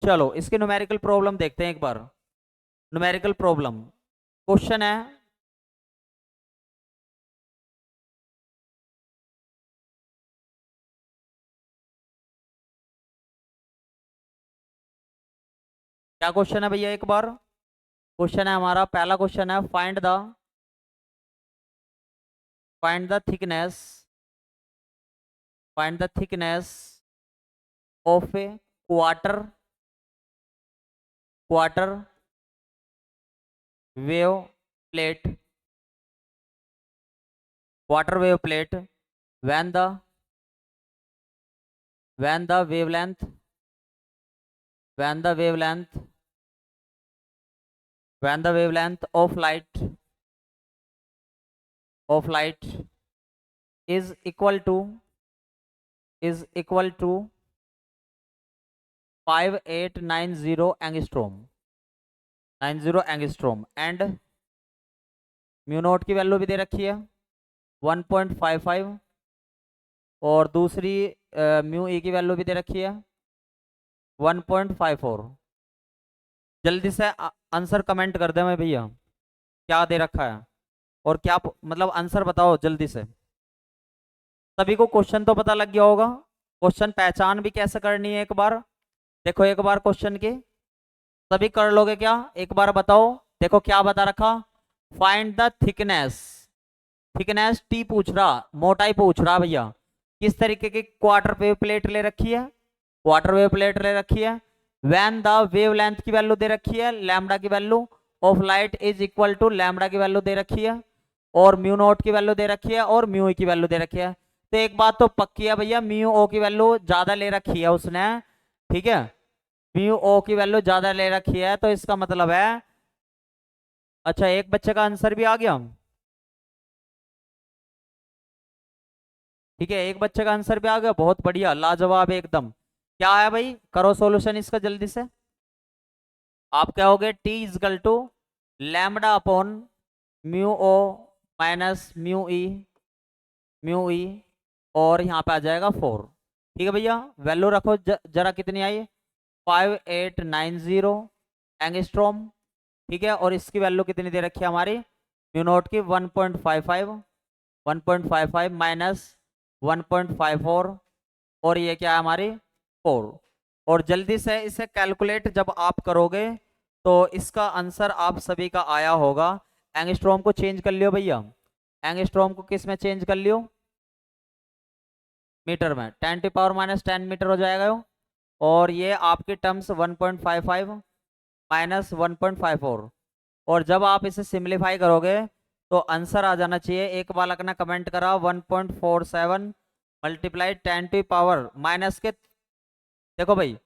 चलो इसके न्यूमेरिकल प्रॉब्लम देखते हैं एक बार। न्यूमेरिकल प्रॉब्लम, क्वेश्चन है क्या क्वेश्चन है भैया, एक बार क्वेश्चन है हमारा, पहला क्वेश्चन है find the thickness of A quarter wave plate when the when the wavelength when the wavelength when the wavelength of light is equal to 5890 angstrom and mu naught की वैल्यू भी दे रखी है 1.55 और दूसरी म्यू ई की वैल्यू भी दे रखी है 1.54। जल्दी से आंसर कमेंट कर दे मैं भैया, क्या दे रखा है और क्या मतलब आंसर बताओ जल्दी से। सभी को क्वेश्चन तो पता लग गया होगा, क्वेश्चन पहचान भी कैसे करनी है एक बार देखो, एक बार क्वेश्चन की सभी कर लोगे क्या, एक बार बताओ। देखो क्या बता रखा, फाइंड द थिकनेस टी पूछ रहा, मोटाई पूछ रहा भैया। किस तरीके की क्वार्टर वेव प्लेट ले रखी है, व्हेन द वेवलेंथ की वैल्यू दे रखी है, लैम्डा की value of light is equal to lambda की वैल्यू दे रखी है और म्यू नॉट की वैल्यू दे रखी है और म्यू ई की वैल्यू दे रखी है। तो एक बात तो पक्की है भैया, म्यू ओ की वैल्यू ज्यादा ले रखी है उसने, ठीक है, म्यू ओ की वैल्यू ज्यादा ले रखी है, तो इसका मतलब है, अच्छा एक बच्चे का आंसर भी आ गया, ठीक है, एक बच्चे का आंसर भी आ गया, बहुत बढ़िया, लाजवाब एकदम। क्या है भाई, करो सॉल्यूशन इसका जल्दी से। आप कहोगे t is equal to lambda upon mu o minus mu e और यहाँ पे आ जाएगा 4। ठीक है भैया, वैल्यू रखो जरा कितनी आई, 5890 एंगस्ट्रॉम, ठीक है, और इसकी वैल्यू कितनी दे रखी है हमारी, म्यू नॉट की 1.55 माइनस 1.54 और ये क्या है हमारी 4। और जल्दी से इसे कैलकुलेट जब आप करोगे तो इसका आंसर आप सभी का आया होगा। एंगस्ट्रॉम को चेंज कर लियो भैया, एंगस्ट्रॉम को किस में चेंज कर लियो, मीटर में, 10⁻⁻10 मीटर हो जाएगा यो। और ये आपकी टर्म्स 1.55 माइनस 1.54 और जब आप इसे सिंप्लीफाई करोगे तो आंसर आ जाना चाहिए, एक बालक ने कमेंट करा 1.47 मल्टीप्लाई 10⁻, माइनस के, देखो भाई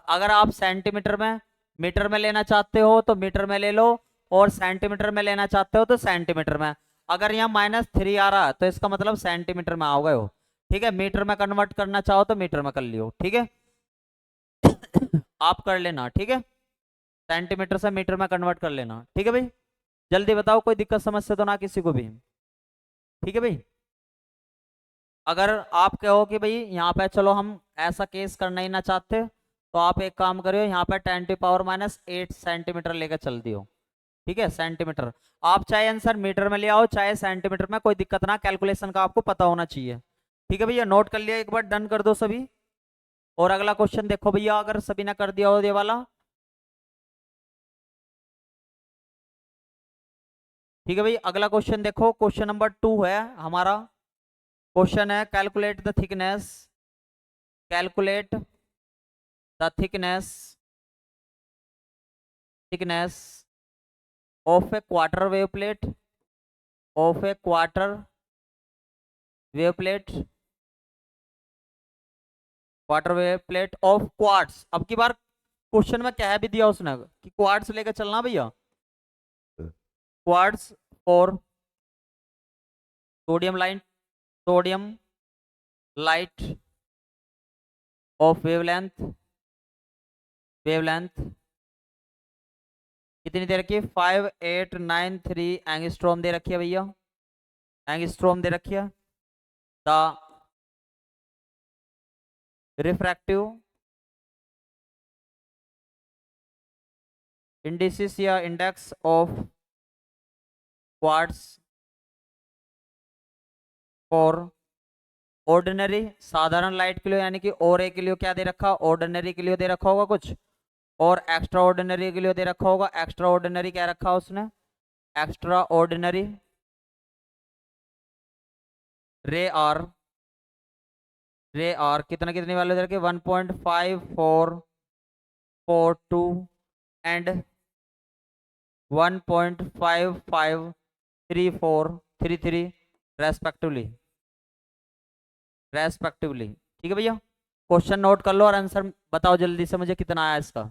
अगर आप सेंटीमीटर में मीटर में लेना चाहते हो तो मीटर में ले लो और सेंटीमीटर में लेना चाहते हो तो सेंटीमीटर में। अगर यहाँ -3 आ रहा है तो इसका मतलब सेंटीमीटर में आओगे हो, ठीक है, मीटर में कन्वर्ट करना चाहो तो मीटर में कर लियो, ठीक है आप कर लेना, ठीक है, सेंटीमीटर से मीटर में कन्वर्ट कर लेना, ठीक है भाई। जल्दी बताओ, कोई दिक्कत समस्या तो ना किसी को भी, ठीक है भाई। अगर आप कहो कि भाई यहाँ पे चलो हम ऐसा केस करना ही ना चाहते तो आप एक काम करियो, यहाँ पे 10⁻⁸ सेंटीमीटर लेकर चल दियो, ठीक है, सेंटीमीटर। आप चाहे आंसर मीटर में ले आओ चाहे सेंटीमीटर में, कोई दिक्कत ना, कैलकुलेशन का आपको पता होना चाहिए, ठीक है भैया। नोट कर लिया, एक बार डन कर दो सभी। और अगला क्वेश्चन देखो भैया, अगर सभी ने कर दिया हो ये वाला, ठीक है भाई। अगला क्वेश्चन देखो, क्वेश्चन नंबर 2 है हमारा, क्वेश्चन है calculate the thickness of A quarter wave plate of quartz. अब की बार क्वेश्चन में क्या भी दिया उसने कि क्वार्ट्स लेकर चलना भैया, क्वार्ट्स और सोडियम लाइट ऑफ वेवलेंथ कितनी दे रखी है, 5893 एंगस्ट्रॉम दे रखी है भैया, एंगस्ट्रॉम दे रखी है। द रिफ्रैक्टिव इंडिसिस या index of quartz for ordinary, साधारण लाइट के लिए, यानी कि और ए के लिए क्या दे रखा, ऑर्डिनरी के लिए दे रखा होगा कुछ, और एक्स्ट्रा ऑर्डिनरी के लिए दे रखा होगा, एक्स्ट्रा ऑर्डिनरी क्या रखा उसने, एक्स्ट्रा ऑर्डिनरी रे आर कितना कितनी वैल्यू दे रखी है, 1.5442 एंड 1.5533 रेस्पेक्टिवली ठीक है भैया। क्वेश्चन नोट कर लो और आंसर बताओ जल्दी से मुझे कितना आया इसका।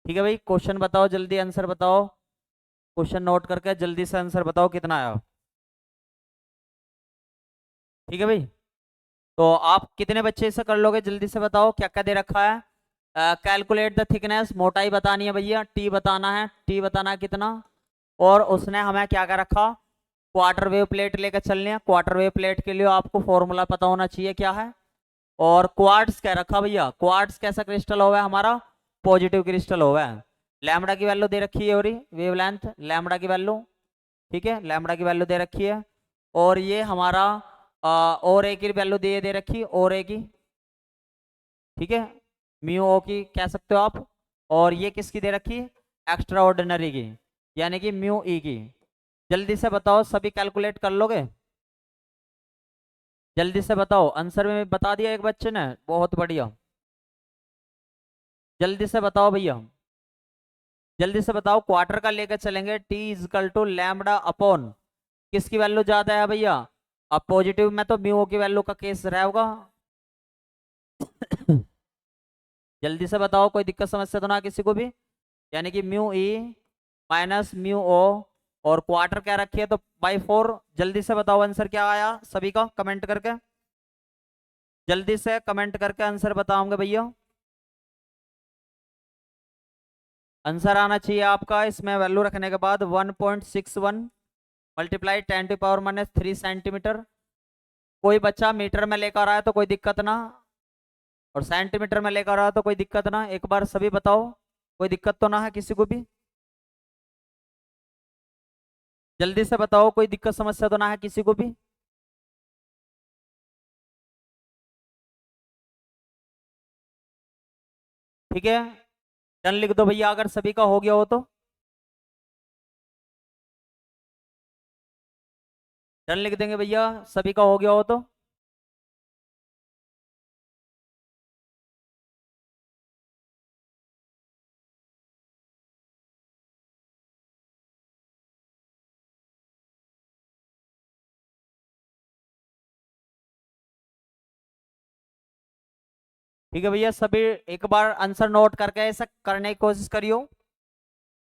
ठीक है भाई, क्वेश्चन बताओ जल्दी, आंसर बताओ, क्वेश्चन नोट करके जल्दी से आंसर बताओ कितना आया। ठीक है भाई, तो आप कितने बच्चे इसे कर लोगे, जल्दी से बताओ क्या क्या दे रखा है। कैलकुलेट द थिकनेस, मोटाई बतानी है भैया, टी बताना है, टी बताना है कितना। और उसने हमें क्या क्या रखा, क्वार्टर वेव प्लेट लेकर चलनी है। क्वार्टर वेव प्लेट के लिए आपको फॉर्मूला पता होना चाहिए क्या है। और क्वार्ट्स क्या रखा भैया, क्वार्ट्स कैसा क्रिस्टल हुआ है हमारा, पॉजिटिव क्रिस्टल हुआ है। लैम्बडा की वैल्यू दे रखी है, और वेवलेंथ लैम्बडा की वैल्यू, ठीक है, लैम्बडा की वैल्यू दे रखी है। और ये हमारा और ए की वैल्यू दे रखी, और ए की, ठीक है, म्यू ओ की कह सकते हो आप। और ये किसकी दे रखी, एक्स्ट्रा ऑर्डिनरी की, यानी कि म्यू ई की। जल्दी से बताओ, सभी कैलकुलेट कर लोगे, जल्दी से बताओ। आंसर में बता दिया एक बच्चे ने, बहुत बढ़िया, जल्दी से बताओ भैया, जल्दी से बताओ। क्वार्टर का लेकर चलेंगे, T is equal to lambda upon किसकी वैल्यू ज्यादा है भैया, अब पॉजिटिव में तो म्यू की वैल्यू का केस रहा होगा। जल्दी से बताओ, कोई दिक्कत समस्या तो ना किसी को भी, यानी कि म्यू ई माइनस म्यू ओ, और क्वार्टर क्या रखी है तो बाई 4। जल्दी से बताओ आंसर क्या आया सभी का, कमेंट करके, जल्दी से कमेंट करके आंसर बताओगे भैया। आंसर आना चाहिए आपका इसमें वैल्यू रखने के बाद 1.61 मल्टीप्लाई 10⁻³ सेंटीमीटर। कोई बच्चा मीटर में लेकर आया तो कोई दिक्कत ना, और सेंटीमीटर में लेकर आया तो कोई दिक्कत ना। एक बार सभी बताओ, कोई दिक्कत तो ना है किसी को भी, जल्दी से बताओ, कोई दिक्कत समस्या तो ना है किसी को भी। ठीक है, डन लिख दो भैया अगर सभी का हो गया हो तो, डन लिख देंगे भैया सभी का हो गया हो तो। ठीक है भैया, सभी एक बार आंसर नोट करके ऐसा करने की कोशिश करियो।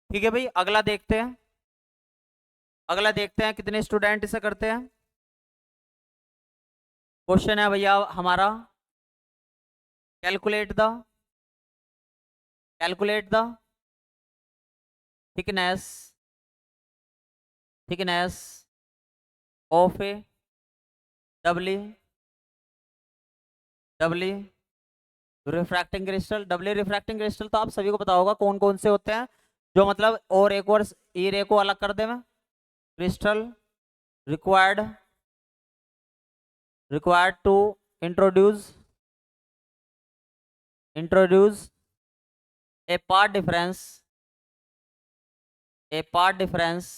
ठीक है भाई, अगला देखते हैं, अगला देखते हैं कितने स्टूडेंट इसे करते हैं। क्वेश्चन है भैया हमारा, calculate the calculate the thickness thickness of a doubly doubly refracting crystal. Doubly refracting crystal तो आप सभी को पता होगा कौन कौन से होते हैं, जो मतलब और एक और ई रे को अलग कर दे में। Crystal required required to introduce introduce a path difference a path difference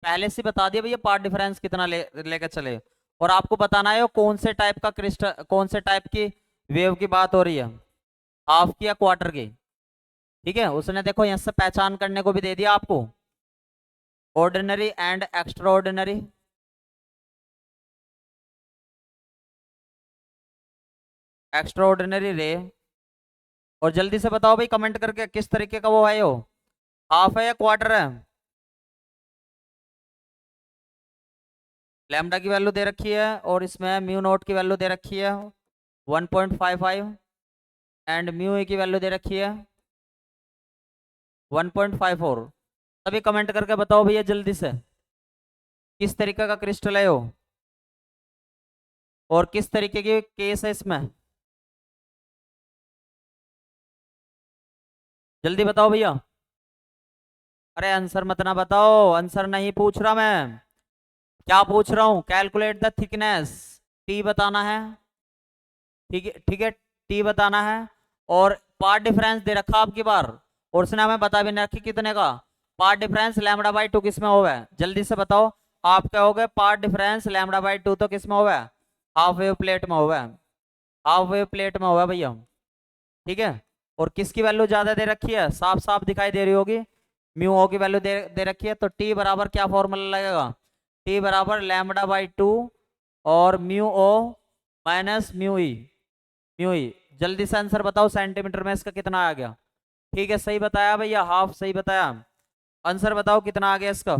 पहले से बता दिया भैया, पार्ट डिफरेंस कितना लेकर चले। और आपको बताना है कौन से टाइप का क्रिस्टल, कौन से टाइप की वेव की बात हो रही है, हाफ की या क्वार्टर की। ठीक है, उसने देखो यहाँ से पहचान करने को भी दे दिया आपको, ordinary and extra ordinary. Extra ordinary रे, और जल्दी से बताओ भाई कमेंट करके किस तरीके का वो है, हो हाफ है या क्वार्टर है। लैम्डा की वैल्यू दे रखी है, और इसमें म्यू नोट की वैल्यू दे रखी है 1.55, एंड म्यू ए की वैल्यू दे रखी है 1.54। सभी कमेंट करके बताओ भैया जल्दी से, किस तरीके का क्रिस्टल है वो, और किस तरीके की केस है इसमें, जल्दी बताओ भैया। अरे आंसर मत ना बताओ, आंसर नहीं पूछ रहा मैं, क्या पूछ रहा हूँ, कैलकुलेट द थिकनेस, टी बताना है। ठीक है, टी बताना है। और पार्ट डिफरेंस दे रखा आपकी बार, और उसने हमें बता भी नहीं रखी कितने का। Path difference lambda by two किस में हुआ है, जल्दी से बताओ। आप क्या हो गए, path difference lambda by two तो किस में हुआ है, हाफ वेव प्लेट में हुआ है। हाफ वेव प्लेट में हुआ है भैया। ठीक है। और किसकी वैल्यू ज्यादा दे रखी है, साफ साफ दिखाई दे रही होगी। म्यू ओ की वैल्यू दे रखी है, तो टी बराबर क्या फॉर्मूला लगेगा, टी बराबर लैम्बडा बाई टू और म्यू ओ माइनस म्यू ई। Mu E. जल्दी से आंसर बताओ, सेंटीमीटर में इसका कितना आ गया। ठीक है, सही बताया भैया, हाफ सही बताया। आंसर बताओ कितना आ गया इसका।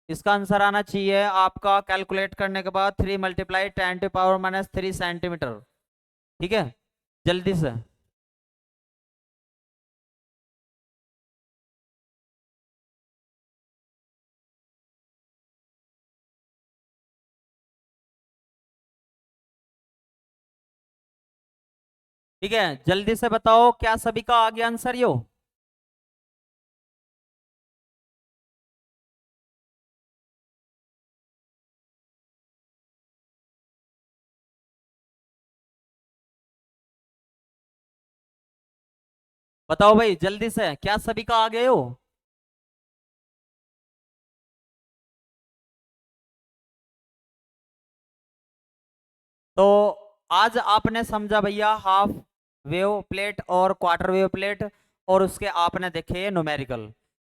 इसका आंसर आना चाहिए आपका कैलकुलेट करने के बाद 3 × 10⁻³ ठीक है, जल्दी से। ठीक है, जल्दी से बताओ, क्या सभी का आ गया आंसर यो। बताओ भाई जल्दी से, क्या सभी का आ गए हो। तो आज आपने समझा भैया हाफ वेव प्लेट और क्वार्टर वेव प्लेट, और उसके आपने देखे न्यूमेरिकल।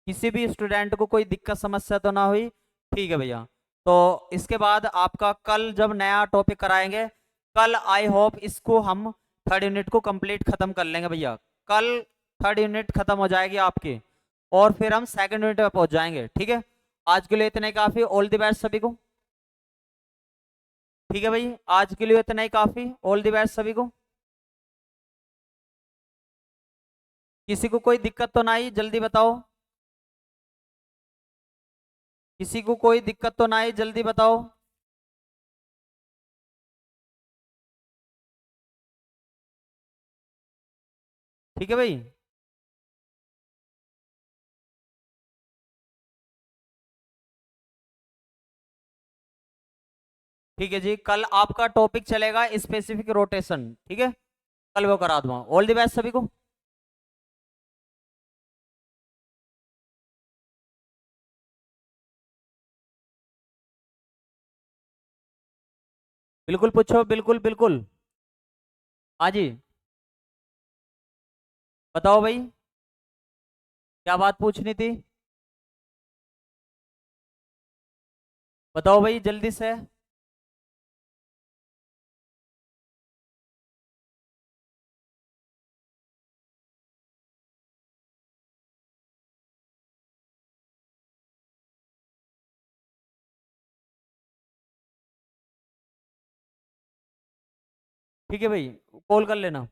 किसी भी स्टूडेंट को कोई दिक्कत समस्या तो ना हुई। ठीक है भैया। तो इसके बाद आपका कल जब नया टॉपिक कराएंगे, कल आई होप इसको हम थर्ड यूनिट को कंप्लीट खत्म कर लेंगे भैया। कल थर्ड यूनिट खत्म हो जाएगी आपकी, और फिर हम सेकंड यूनिट में पहुंच जाएंगे। ठीक है, आज के लिए इतने ही काफी। ऑल द बेस्ट सभी को। ठीक है भाई, आज के लिए इतना ही काफी। ऑल द बेस्ट सभी को। किसी को कोई दिक्कत तो ना आई, जल्दी बताओ। किसी को कोई दिक्कत तो ना आई, जल्दी बताओ। ठीक है भाई। ठीक है जी, कल आपका टॉपिक चलेगा स्पेसिफिक रोटेशन। ठीक है, कल वो करा दूंगा। ऑल द बेस्ट सभी को। बिल्कुल पूछो, बिल्कुल बिल्कुल। हाँ जी, बताओ भाई, क्या बात पूछनी थी। बताओ भाई जल्दी से। ठीक है भाई, कॉल कर लेना।